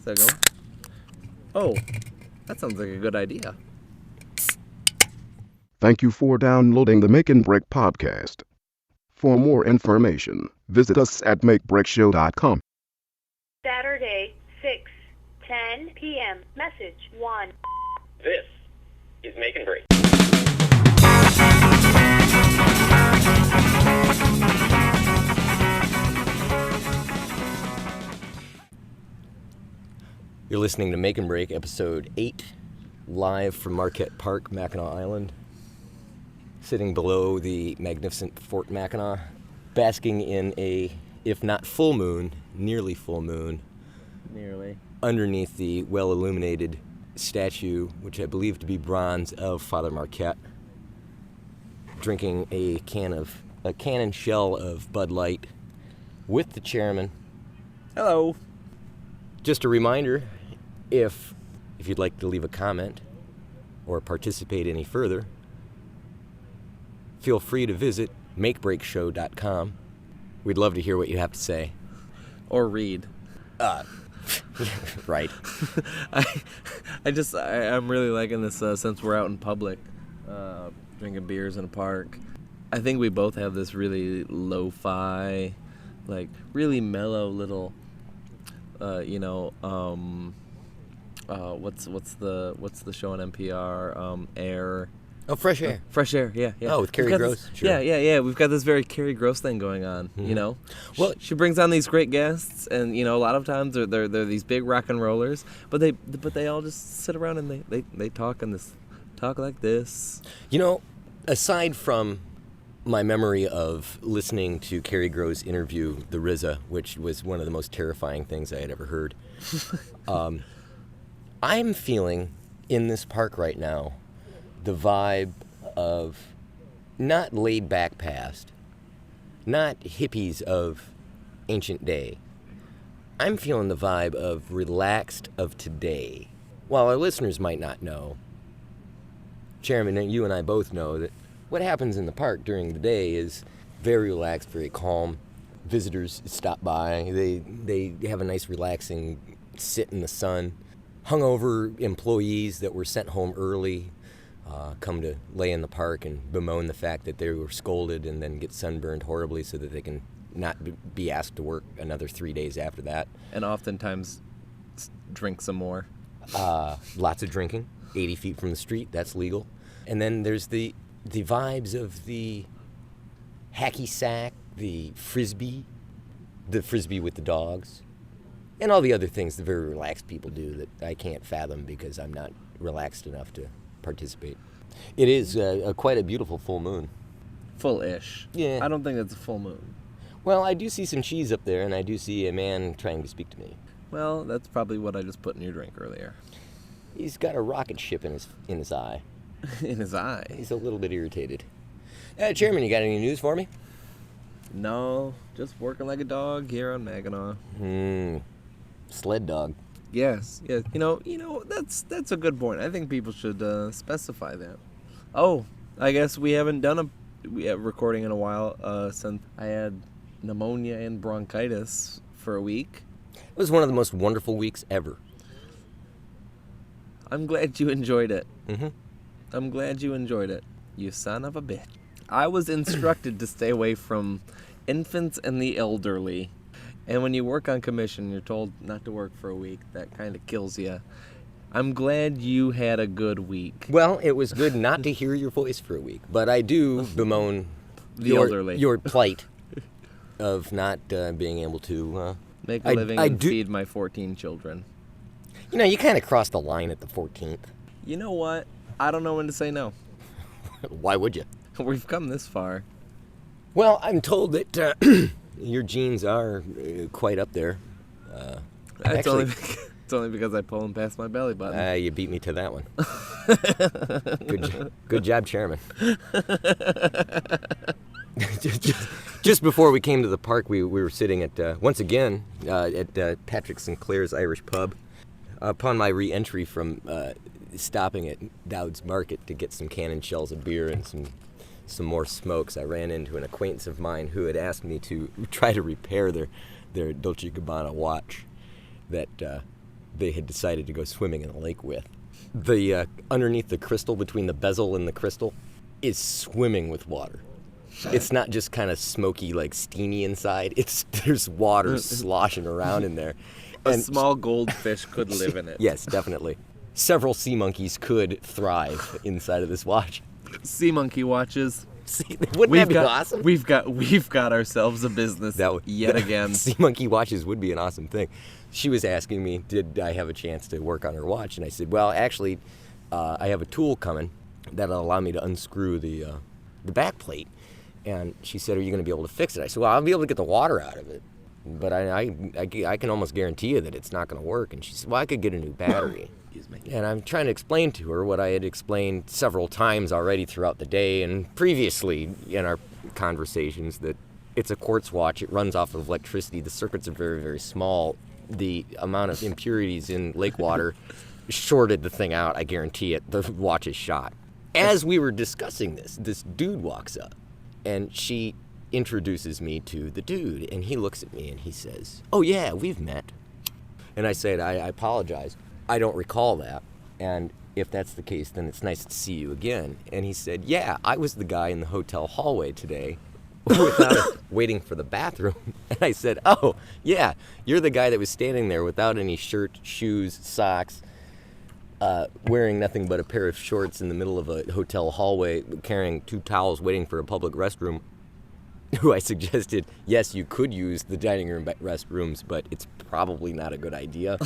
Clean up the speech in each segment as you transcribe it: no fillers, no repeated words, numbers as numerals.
There you go. Oh, that sounds like a good idea. Thank you for downloading the Make and Break podcast. For more information, visit us at makebrickshow.com. Saturday, 6:10 p.m. Message 1. This is Make and Break. You're listening to Make and Break, episode 8, live from Marquette Park, Mackinac Island, sitting below the magnificent Fort Mackinac, basking in a, if not full moon, nearly full moon, underneath the well-illuminated statue, which I believe to be bronze, of Father Marquette, drinking a can and shell of Bud Light with the chairman. Hello. Just a reminder, if you'd like to leave a comment or participate any further, feel free to visit makebreakshow.com. We'd love to hear what you have to say. Or read. Right. I'm really liking this since we're out in public, drinking beers in a park. I think we both have this really lo-fi, like really mellow little, what's the show on NPR? Air. Oh, Fresh Air. Fresh Air, yeah. Oh, with Carrie Gross. Sure. Yeah. We've got this very Carrie Gross thing going on, you know? Well, she brings on these great guests, and, a lot of times they're these big rock and rollers, but they all just sit around and they talk like this. Aside from my memory of listening to Carrie Gross interview the RZA, which was one of the most terrifying things I had ever heard, I'm feeling in this park right now the vibe of not laid back past, not hippies of ancient day. I'm feeling the vibe of relaxed of today. While our listeners might not know, Chairman, you and I both know that what happens in the park during the day is very relaxed, very calm. Visitors stop by, they have a nice relaxing sit in the sun. Hungover employees that were sent home early come to lay in the park and bemoan the fact that they were scolded and then get sunburned horribly so that they can not be asked to work another 3 days after that. And oftentimes drink some more. Lots of drinking, 80 feet from the street, that's legal. And then there's the vibes of the hacky sack, the frisbee with the dogs, and all the other things the very relaxed people do that I can't fathom because I'm not relaxed enough to participate. It is quite a beautiful full moon. Full-ish. Yeah. I don't think it's a full moon. Well, I do see some cheese up there, and I do see a man trying to speak to me. Well, that's probably what I just put in your drink earlier. He's got a rocket ship in his eye. In his eye? He's a little bit irritated. Chairman, you got any news for me? No, just working like a dog here on Mackinac. Sled dog. Yes. That's a good point. I think people should specify that. Oh, I guess we haven't done a recording in a while since I had pneumonia and bronchitis for a week. It was one of the most wonderful weeks ever. I'm glad you enjoyed it. Mm-hmm. I'm glad you enjoyed it, you son of a bitch. I was instructed to stay away from infants and the elderly. And when you work on commission, you're told not to work for a week. That kind of kills you. I'm glad you had a good week. Well, it was good not to hear your voice for a week, but I do bemoan elderly. Your plight of not being able to make a living and feed my 14 children. You kind of crossed the line at the 14th. You know what? I don't know when to say no. Why would you? We've come this far. Well, I'm told that your genes are quite up there. It's only because I pull them past my belly button. You beat me to that one. Good job, Chairman. Just before we came to the park, we were sitting at once again at Patrick Sinclair's Irish Pub. Upon my re-entry from stopping at Dowd's Market to get some cannon shells of beer and some more smokes, I ran into an acquaintance of mine who had asked me to try to repair their Dolce & Gabbana watch that they had decided to go swimming in the lake with. The underneath the crystal, between the bezel and the crystal, is swimming with water. It's not just kind of smoky, like steamy inside. There's water sloshing around in there. A small goldfish could live in it. Yes, definitely. Several sea monkeys could thrive inside of this watch. Sea monkey watches. Wouldn't that be awesome? We've got ourselves a business yet again. Sea monkey watches would be an awesome thing. She was asking me, did I have a chance to work on her watch? And I said, well, actually, I have a tool coming that'll allow me to unscrew the back plate. And she said, are you going to be able to fix it? I said, well, I'll be able to get the water out of it. But I can almost guarantee you that it's not going to work. And she said, well, I could get a new battery. Excuse me. And I'm trying to explain to her what I had explained several times already throughout the day and previously in our conversations, that it's a quartz watch. It runs off of electricity. The circuits are very, very small. The amount of impurities in lake water shorted the thing out. I guarantee it. The watch is shot. As we were discussing this dude walks up, and she introduces me to the dude, and he looks at me and he says, oh yeah, we've met. And I said, I apologize. I don't recall that. And if that's the case, then it's nice to see you again. And he said, yeah, I was the guy in the hotel hallway today without waiting for the bathroom. And I said, oh, yeah, you're the guy that was standing there without any shirt, shoes, socks, wearing nothing but a pair of shorts in the middle of a hotel hallway, carrying 2 towels, waiting for a public restroom, who I suggested, yes, you could use the dining room restrooms, but it's probably not a good idea.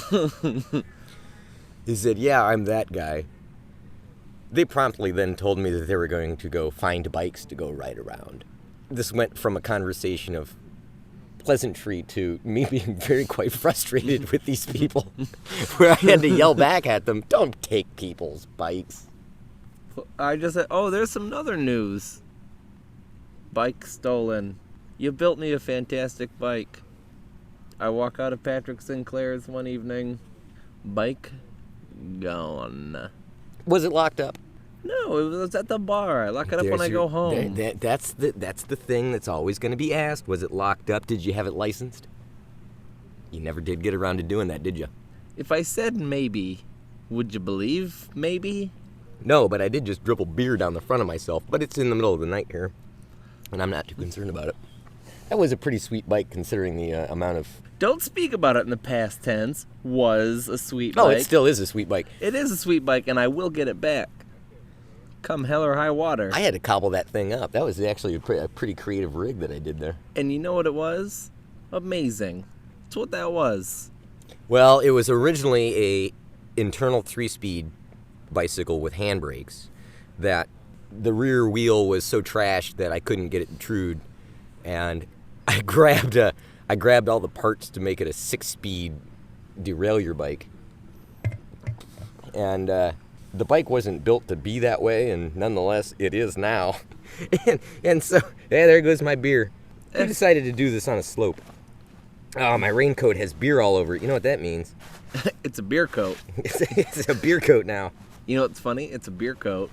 He said, yeah, I'm that guy. They promptly then told me that they were going to go find bikes to go ride around. This went from a conversation of pleasantry to me being very quite frustrated with these people, where I had to yell back at them, don't take people's bikes. I just said, oh, there's some other news. Bike stolen. You built me a fantastic bike. I walk out of Patrick Sinclair's one evening. Bike gone. Was it locked up? No, it was at the bar. I lock it up when I go home. That's the thing that's always going to be asked. Was it locked up? Did you have it licensed? You never did get around to doing that, did you? If I said maybe, would you believe maybe? No, but I did just dribble beer down the front of myself. But it's in the middle of the night here, and I'm not too concerned about it. That was a pretty sweet bike considering the amount of... Don't speak about it in the past tense. Was a sweet bike. Oh, it still is a sweet bike. It is a sweet bike, and I will get it back. Come hell or high water. I had to cobble that thing up. That was actually a pretty creative rig that I did there. And you know what it was? Amazing. That's what that was. Well, it was originally a internal 3-speed bicycle with handbrakes that the rear wheel was so trashed that I couldn't get it to intrude. And I grabbed all the parts to make it a 6-speed derailleur bike. And the bike wasn't built to be that way, and nonetheless, it is now. and so, yeah, there goes my beer. I decided to do this on a slope. Oh, my raincoat has beer all over it. You know what that means? It's a beer coat. It's a beer coat now. You know what's funny? It's a beer coat.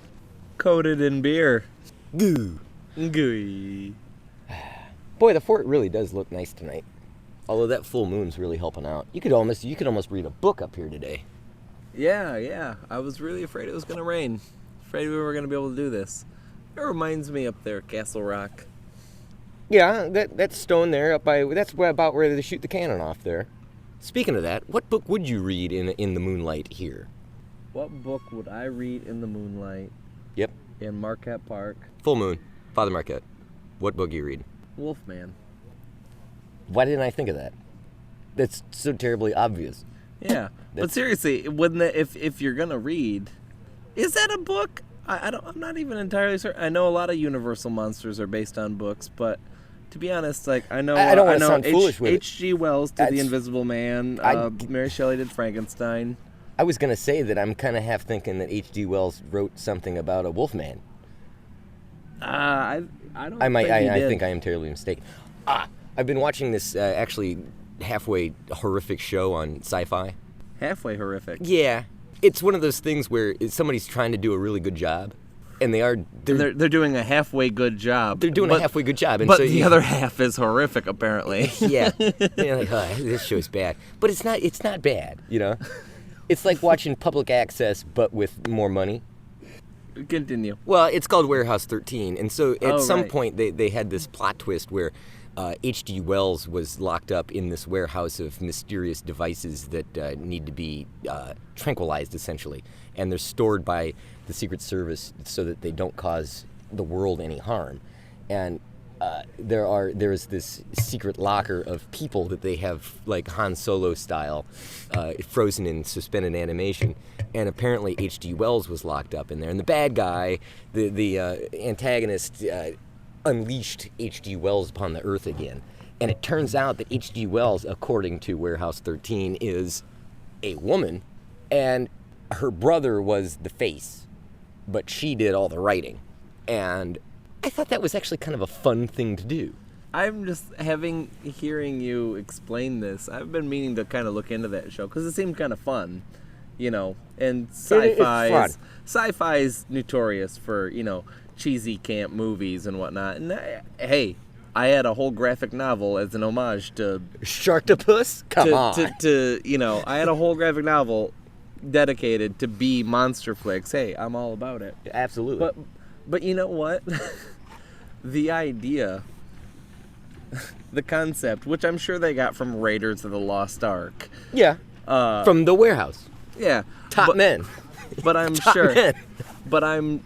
Coated in beer. Goo. Gooey. Boy, the fort really does look nice tonight. Although that full moon's really helping out. You could almost read a book up here today. Yeah. I was really afraid it was going to rain. Afraid we were going to be able to do this. It reminds me up there, Castle Rock. Yeah, that stone there that's about where they shoot the cannon off there. Speaking of that, what book would you read in the moonlight here? What book would I read in the moonlight? Yep. In Marquette Park? Full moon. Father Marquette. What book do you read? Wolfman. Why didn't I think of that? That's so terribly obvious. Yeah, but seriously, wouldn't that, if you're gonna read, is that a book? I'm not even entirely certain. I know a lot of Universal monsters are based on books, but to be honest, like I know foolish with it. H.G. Wells did The Invisible Man. Mary Shelley did Frankenstein. I was gonna say that I'm kind of half thinking that H.G. Wells wrote something about a Wolfman. I don't. I think I am terribly mistaken. I've been watching this actually halfway horrific show on Sci-Fi. Halfway horrific. Yeah, it's one of those things where somebody's trying to do a really good job, And They're doing a halfway good job. they're doing a halfway good job. And But so the other half is horrific, apparently. yeah, you're like, oh, this show's bad, but it's not. It's not bad, you know. It's like watching public access, but with more money. Continue. Well, it's called Warehouse 13, and so at some right. point they had this plot twist where H.G. Wells was locked up in this warehouse of mysterious devices that need to be tranquilized, essentially, and they're stored by the Secret Service so that they don't cause the world any harm. And there is this secret locker of people that they have, like Han Solo style, frozen in suspended animation. And apparently H.G. Wells was locked up in there. And the bad guy, the antagonist, unleashed H.G. Wells upon the earth again. And it turns out that H.G. Wells, according to Warehouse 13, is a woman. And her brother was the face, but she did all the writing. And I thought that was actually kind of a fun thing to do. I'm just hearing you explain this. I've been meaning to kind of look into that show because it seemed kind of fun, you know. And sci-fi is notorious for, you know, cheesy camp movies and whatnot. And I had a whole graphic novel as an homage to Sharktopus? Come on. You know, I had a whole graphic novel dedicated to B monster flicks. Hey, I'm all about it. Absolutely. But you know what? The idea, the concept, which I'm sure they got from Raiders of the Lost Ark. Yeah. From the warehouse. Yeah. Top men. But I'm Top sure. men. But I'm.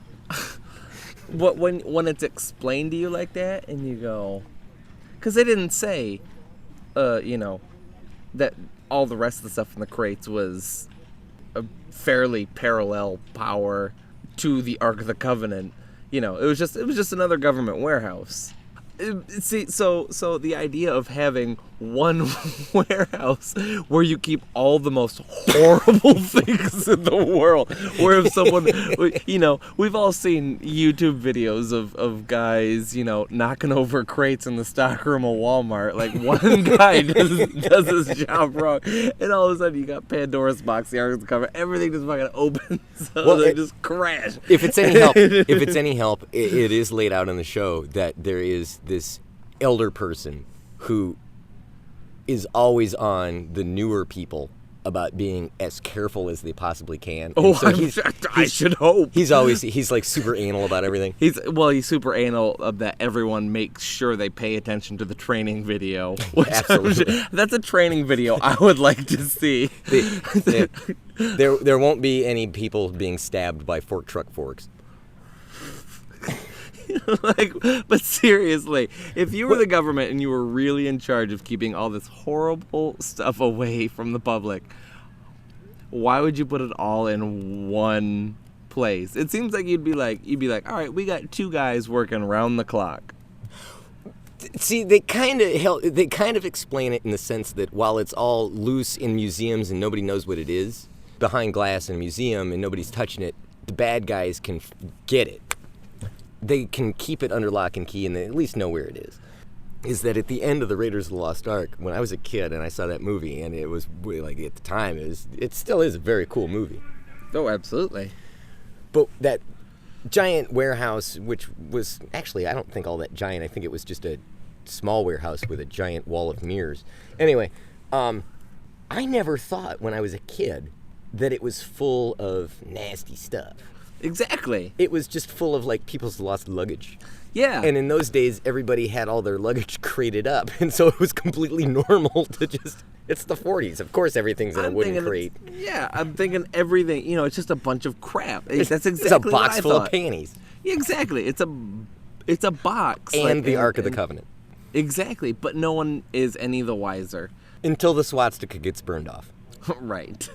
What when it's explained to you like that, and you go, because they didn't say, you know, that all the rest of the stuff in the crates was a fairly parallel power to the Ark of the Covenant. You know, it was just another government warehouse. See, so the idea of having one warehouse where you keep all the most horrible things in the world, where if someone, you know, we've all seen YouTube videos of guys, you know, knocking over crates in the stockroom of Walmart. Like, one guy does his job wrong, and all of a sudden you got Pandora's box, the Ark of the Covenant, everything just fucking opens, so they just crash. If it's any help, it is laid out in the show that there is this elder person who is always on the newer people about being as careful as they possibly can. Oh, so I should hope. He's like super anal about everything. He's super anal of that everyone makes sure they pay attention to the training video. Absolutely. That's a training video I would like to see. There won't be any people being stabbed by fork truck forks. Like, but seriously, if you were the government and you were really in charge of keeping all this horrible stuff away from the public, why would you put it all in one place? It seems like you'd be like, all right, we got 2 guys working round the clock. See, they kind of explain it in the sense that while it's all loose in museums and nobody knows what it is, behind glass in a museum and nobody's touching it, the bad guys can get it. They can keep it under lock and key and they at least know where it is. Is that at the end of the Raiders of the Lost Ark, when I was a kid and I saw that movie, and it was like, at the time, it still is a very cool movie. Oh, absolutely. But that giant warehouse, which was actually, I don't think all that giant. I think it was just a small warehouse with a giant wall of mirrors. Anyway, I never thought when I was a kid that it was full of nasty stuff. Exactly. It was just full of, like, people's lost luggage. Yeah. And in those days, everybody had all their luggage crated up, and so it was completely normal to just... It's the 40s. Of course everything's in a wooden crate. Yeah, I'm thinking everything, you know, it's just a bunch of crap. That's exactly it's a box what I full thought. of panties. Yeah, exactly. It's a box. And the Ark of the Covenant. Exactly, but no one is any the wiser. Until the swastika gets burned off. Right.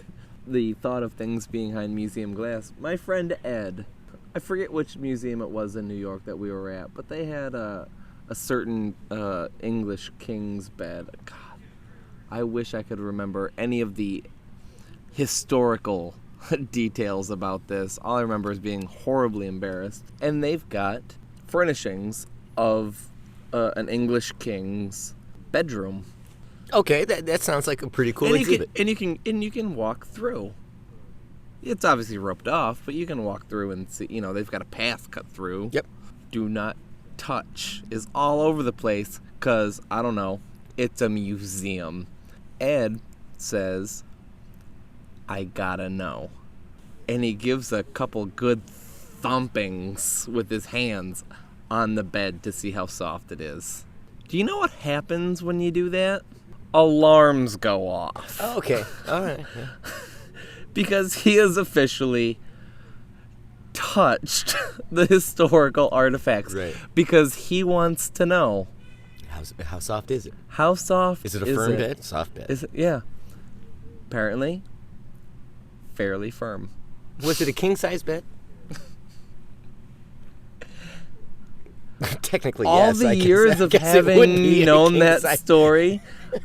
The thought of things being behind museum glass. My friend Ed, I forget which museum it was in New York that we were at, but they had a certain English king's bed. God, I wish I could remember any of the historical details about this. All I remember is being horribly embarrassed. And they've got furnishings of an English king's bedroom. Okay, that sounds like a pretty cool exhibit. You can walk through. It's obviously roped off, but you can walk through and see, they've got a path cut through. Yep. Do not touch is all over the place because, I don't know, it's a museum. Ed says, I gotta know. And he gives a couple good thumpings with his hands on the bed to see how soft it is. Do you know what happens when you do that? Alarms go off. Oh, okay. All right. Yeah. Because he has officially touched the historical artifacts. Right. Because he wants to know. How soft is it? How soft Is it a firm bed? Soft bed. Is it? Yeah. Apparently, fairly firm. Was it a king-size bed? Technically, All yes. the I guess- years I of guess it would having be a known that king-size. story,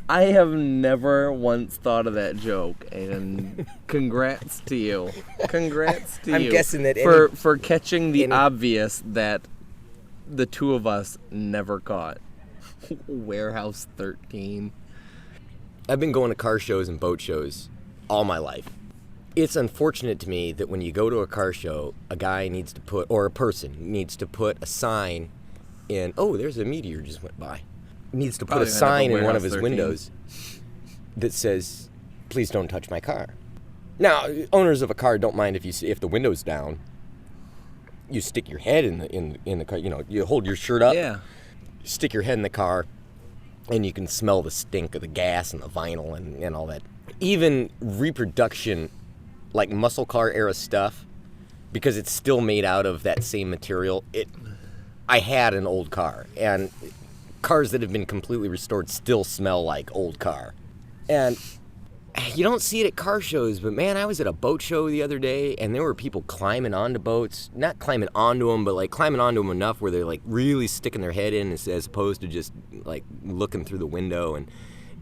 I have never once thought of that joke. And congrats to you. Congrats to I'm you. guessing that for catching the any- obvious that the two of us never caught. Warehouse 13. I've been going to car shows and boat shows all my life. It's unfortunate to me that when you go to a car show, a guy needs to put, or a person needs to put a sign in, oh, there's a meteor just went by. Needs to put Probably a gonna have sign a in one of his Warehouse 13. windows that says, please don't touch my car. Now, owners of a car don't mind if the window's down. You stick your head in the car, you hold your shirt up. Yeah. Stick your head in the car, and you can smell the stink of the gas and the vinyl and all that. Even reproduction, like muscle car era stuff, because it's still made out of that same material. I had an old car, and cars that have been completely restored still smell like old car. And you don't see it at car shows, but man, I was at a boat show the other day, and there were people climbing onto boats. Not climbing onto them, but like climbing onto them enough where they're like really sticking their head in as opposed to just like looking through the window.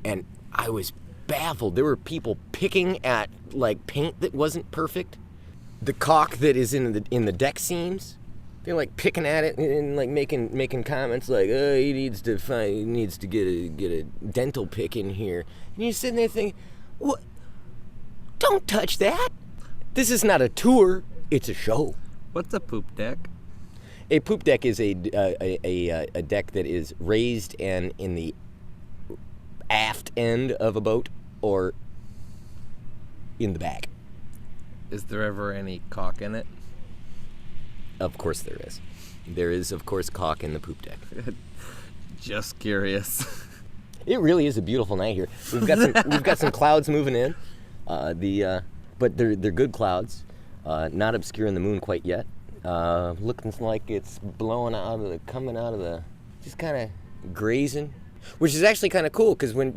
And I was baffled. There were people picking at like paint that wasn't perfect. The caulk that is in the deck seams. They're like picking at it and like making comments like, "Oh, he needs to get a dental pick in here." And you're sitting there thinking, "What? Don't touch that. This is not a tour. It's a show." What's a poop deck? A poop deck is a deck that is raised and in the aft end of a boat or in the back. Is there ever any caulk in it? Of course there is. There is, of course, caulk in the poop deck. Just curious. It really is a beautiful night here. We've got some clouds moving in, but they're good clouds, not obscuring the moon quite yet. Looking like it's coming out of the, just kind of grazing, which is actually kind of cool because when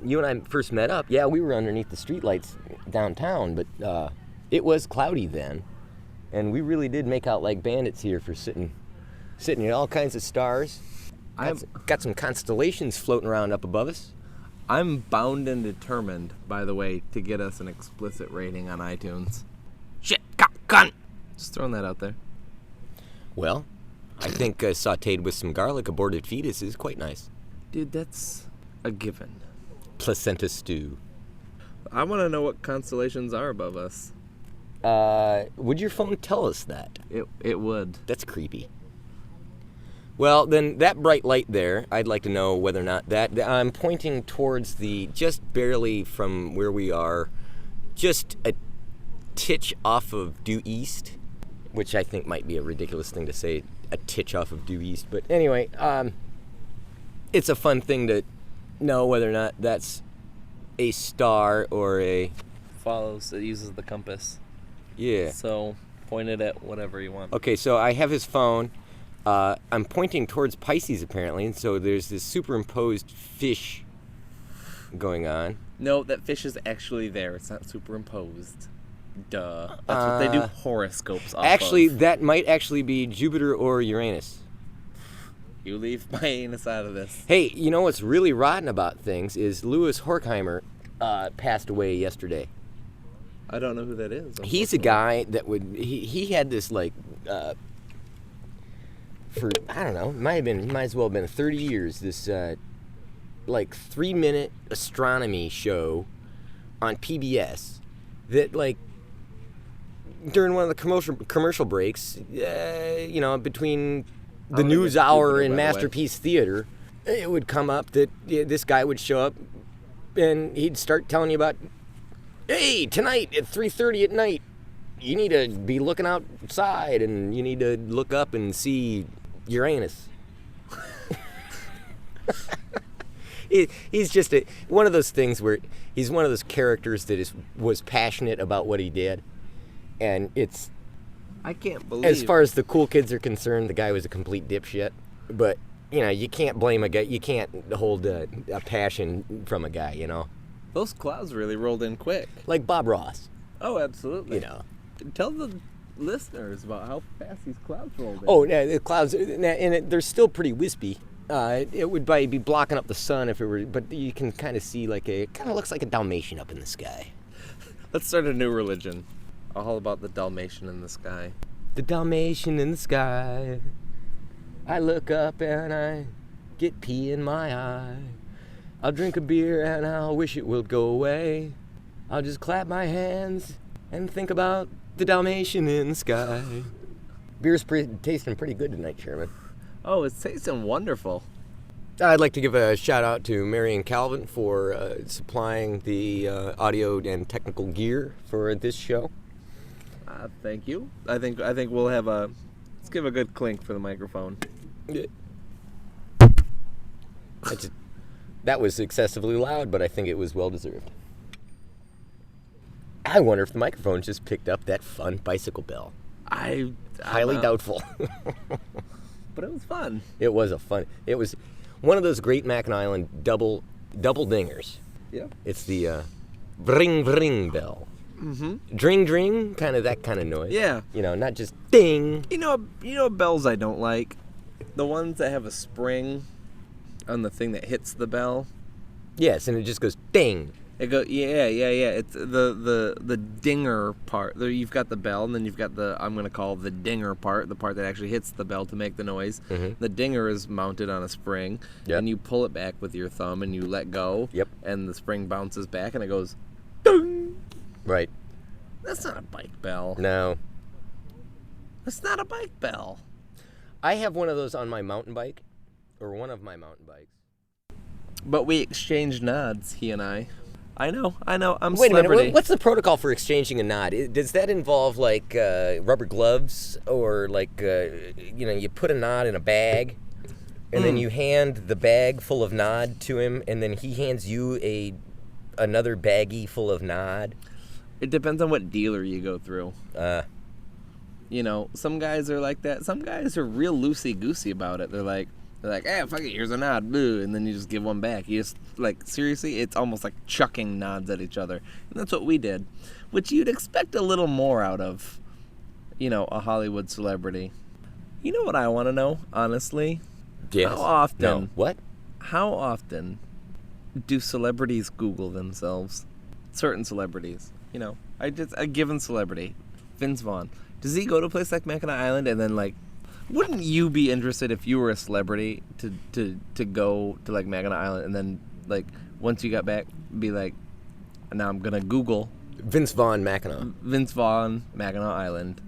you and I first met up, yeah, we were underneath the streetlights downtown, but it was cloudy then, and we really did make out like bandits here for sitting in all kinds of stars. Got some constellations floating around up above us. I'm bound and determined, by the way, to get us an explicit rating on iTunes. Shit, cunt. Just throwing that out there. Well, I think sautéed with some garlic, aborted fetus is quite nice. Dude, that's a given. Placenta stew. I want to know what constellations are above us. Would your phone tell us that? It would. That's creepy. Well, then that bright light there, I'd like to know whether or not that I'm pointing towards just barely from where we are, just a titch off of due east, which I think might be a ridiculous thing to say, a titch off of due east. But anyway, it's a fun thing to know whether or not that's a star or a... It uses the compass. Yeah. So point it at whatever you want. Okay, so I have his phone. I'm pointing towards Pisces, apparently, and so there's this superimposed fish going on. No, that fish is actually there. It's not superimposed. Duh. That's what they do horoscopes off Actually, of. that might actually be Jupiter or Uranus. You leave my anus out of this. Hey, you know what's really rotten about things is Louis Horkheimer passed away yesterday. I don't know who that is. He's a guy that he had this like for I don't know, might as well have been 30 years, this like 3-minute astronomy show on PBS that like during one of the commercial breaks, between the I'll news get hour stupider, and by the way. Masterpiece Theater, it would come up that this guy would show up and he'd start telling you about, hey, tonight at 3:30 at night, you need to be looking outside and you need to look up and see Uranus. He's just one of those things where he's one of those characters that was passionate about what he did. And it's, I can't believe. as far as the cool kids are concerned, the guy was a complete dipshit. But, you can't blame a guy. You can't hold a passion from a guy, those clouds really rolled in quick. Like Bob Ross, Oh, absolutely. Tell the listeners about how fast these clouds rolled in. Oh, yeah, the clouds, and they're still pretty wispy. It would probably be blocking up the sun if it were, but you can kind of see it kind of looks like a Dalmatian up in the sky. Let's start a new religion. All about the Dalmatian in the sky. The Dalmatian in the sky. I look up and I get pee in my eye. I'll drink a beer and I'll wish it would go away. I'll just clap my hands and think about the Dalmatian in the sky. Beer's tasting pretty good tonight, Chairman. Oh, it's tasting wonderful. I'd like to give a shout out to Marion Calvin for supplying the audio and technical gear for this show. Thank you. I think we'll have let's give a good clink for the microphone. That was excessively loud, but I think it was well deserved. I wonder if the microphone just picked up that fun bicycle bell. I'm Highly doubtful. But it was fun. It was one of those great Mackinac Island double dingers. Yeah. It's the bring bring bell. Mm-hmm. Dring dring, that kind of noise. Yeah. Not just ding. You know bells I don't like? The ones that have a spring on the thing that hits the bell. Yes, and it just goes ding. It goes yeah. It's the dinger part. You've got the bell, and then you've got I'm gonna call the dinger part, the part that actually hits the bell to make the noise. Mm-hmm. The dinger is mounted on a spring, Yep. and you pull it back with your thumb, and you let go. Yep. And the spring bounces back, and it goes, ding. Right. That's not a bike bell. No. That's not a bike bell. I have one of those on my mountain bike, or one of my mountain bikes. But we exchanged nods, he and I. I know. I'm Wait a celebrity. minute. What's the protocol for exchanging a nod? Does that involve rubber gloves, or you put a nod in a bag, and then you hand the bag full of nod to him, and then he hands you another baggie full of nod? It depends on what dealer you go through. Some guys are like that. Some guys are real loosey-goosey about it. They're like, hey, fuck it, here's a nod, boo, and then you just give one back. You just, seriously, it's almost like chucking nods at each other. And that's what we did, which you'd expect a little more out of, a Hollywood celebrity. You know what I want to know, honestly? Yes. How often? No. What? How often do celebrities Google themselves? Certain celebrities. A given celebrity. Vince Vaughn. Does he go to a place like Mackinac Island and then, wouldn't you be interested if you were a celebrity to go to, Mackinac Island and then, once you got back, be like, now I'm going to Google Vince Vaughn Mackinac. Vince Vaughn, Mackinac Island,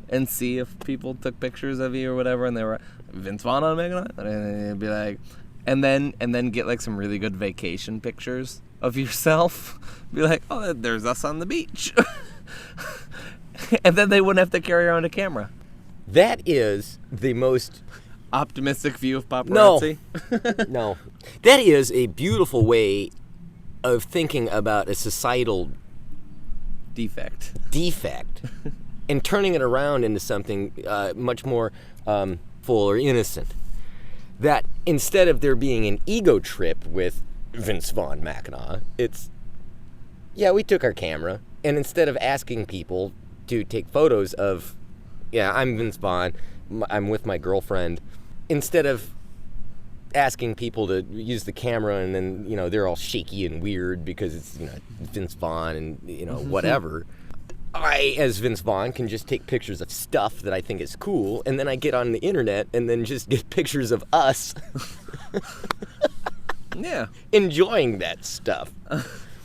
and see if people took pictures of you or whatever, and they were Vince Vaughn on Mackinac Island, and it'd be like, and then get some really good vacation pictures of yourself. Be like, oh, there's us on the beach, and then they wouldn't have to carry around a camera. That is the most optimistic view of paparazzi. No. That is a beautiful way of thinking about a societal defect and turning it around into something much more full or innocent. That instead of there being an ego trip with Vince Vaughn Mackinac, it's, we took our camera, and instead of asking people to take photos of, I'm Vince Vaughn, I'm with my girlfriend, instead of asking people to use the camera and then, they're all shaky and weird because it's, Vince Vaughn and, whatever. I, as Vince Vaughn, can just take pictures of stuff that I think is cool, and then I get on the internet and then just get pictures of us yeah, enjoying that stuff.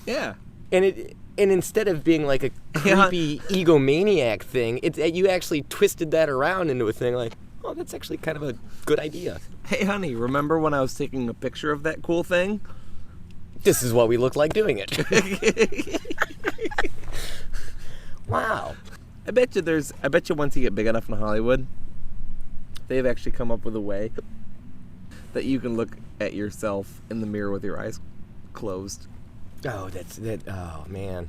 Yeah. And And instead of being like a creepy egomaniac thing, you actually twisted that around into a thing like, oh, that's actually kind of a good idea. Hey, honey, remember when I was taking a picture of that cool thing? This is what we look like doing it. Wow. I bet you once you get big enough in Hollywood, they've actually come up with a way that you can look at yourself in the mirror with your eyes closed. Oh, oh, man.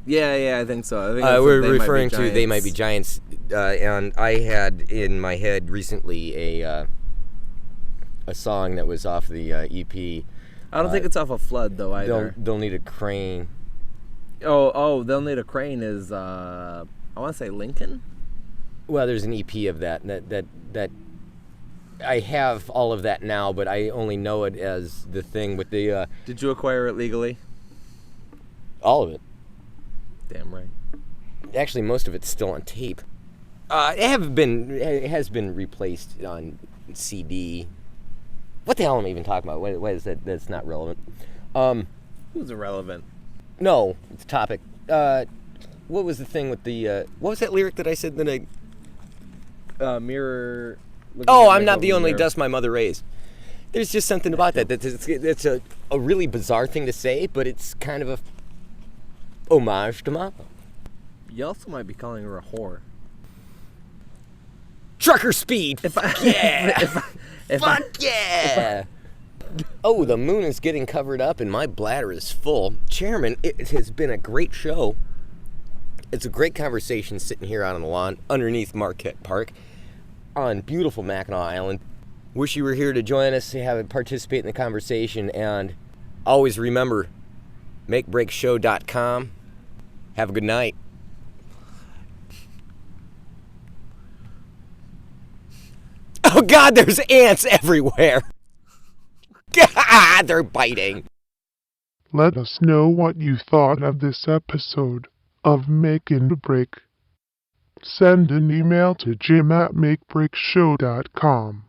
Yeah, I think so. I think we're referring to They Might Be Giants, and I had in my head recently a song that was off the EP. I don't think it's off of Flood, though, either. They'll Need a Crane. Oh, They'll Need a Crane is, I want to say Lincoln? Well, there's an EP of that I have all of that now, but I only know it as the thing with the... Did you acquire it legally? All of it. Damn right. Actually, most of it's still on tape. It has been replaced on CD. What the hell am I even talking about? Why is that? That's not relevant. Who's irrelevant? No, it's a topic. What was the thing with the... what was that lyric that I said that I... Mirror... Oh, I'm not the only dust my mother raised. There's just something about that. It's a really bizarre thing to say, but it's kind of a homage to Mama. You also might be calling her a whore. Trucker speed! Yeah! Fuck yeah! Oh, the moon is getting covered up and my bladder is full. Chairman, it has been a great show. It's a great conversation sitting here out on the lawn underneath Marquette Park on beautiful Mackinac Island. Wish you were here to join us, participate in the conversation, and always remember, makebreakshow.com. Have a good night. Oh God, there's ants everywhere. They're biting. Let us know what you thought of this episode of Make and Break. Send an email to jim@makebreakshow.com.